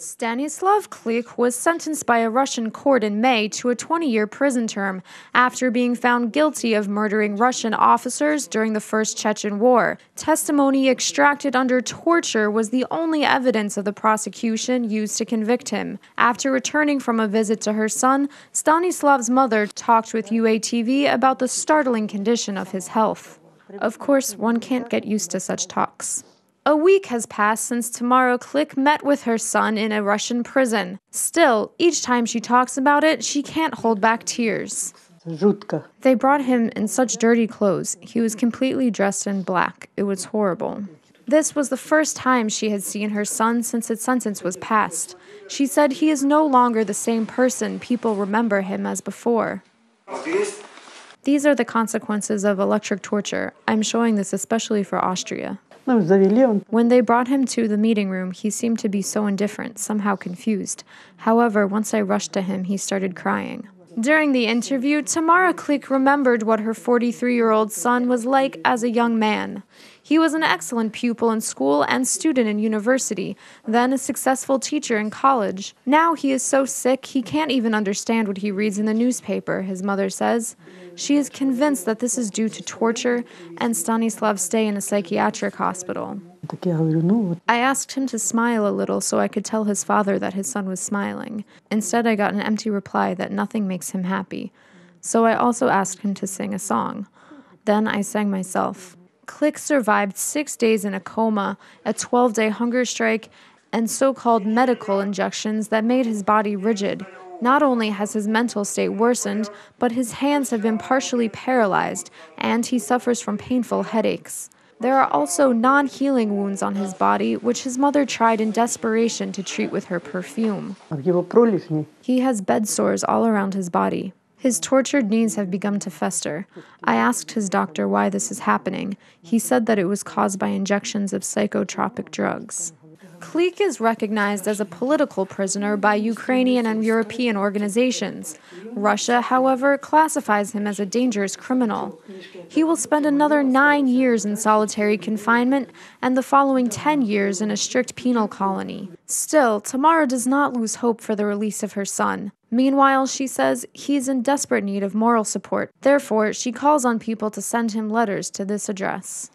Stanislav Klykh was sentenced by a Russian court in May to a 20-year prison term after being found guilty of murdering Russian officers during the First Chechen War. Testimony extracted under torture was the only evidence of the prosecution used to convict him. After returning from a visit to her son, Stanislav's mother talked with UATV about the startling condition of his health. Of course, one can't get used to such talks. A week has passed since Tamara Klykh met with her son in a Russian prison. Still, each time she talks about it, she can't hold back tears. They brought him in such dirty clothes. He was completely dressed in black. It was horrible. This was the first time she had seen her son since his sentence was passed. She said he is no longer the same person people remember him as before. These are the consequences of electric torture. I'm showing this especially for Austria. When they brought him to the meeting room, he seemed to be so indifferent, somehow confused. However, once I rushed to him, he started crying. During the interview, Tamara Klykh remembered what her 43-year-old son was like as a young man. He was an excellent pupil in school and student in university, then a successful teacher in college. Now he is so sick he can't even understand what he reads in the newspaper, his mother says. She is convinced that this is due to torture and Stanislav's stay in a psychiatric hospital. I asked him to smile a little so I could tell his father that his son was smiling. Instead, I got an empty reply that nothing makes him happy. So I also asked him to sing a song. Then I sang myself. Klykh survived 6 days in a coma, a 12-day hunger strike, and so-called medical injections that made his body rigid. Not only has his mental state worsened, but his hands have been partially paralyzed, and he suffers from painful headaches. There are also non-healing wounds on his body, which his mother tried in desperation to treat with her perfume. He has bed sores all around his body. His tortured knees have begun to fester. I asked his doctor why this is happening. He said that it was caused by injections of psychotropic drugs. Klykh is recognized as a political prisoner by Ukrainian and European organizations. Russia, however, classifies him as a dangerous criminal. He will spend another 9 years in solitary confinement and the following 10 years in a strict penal colony. Still, Tamara does not lose hope for the release of her son. Meanwhile, she says he is in desperate need of moral support. Therefore, she calls on people to send him letters to this address.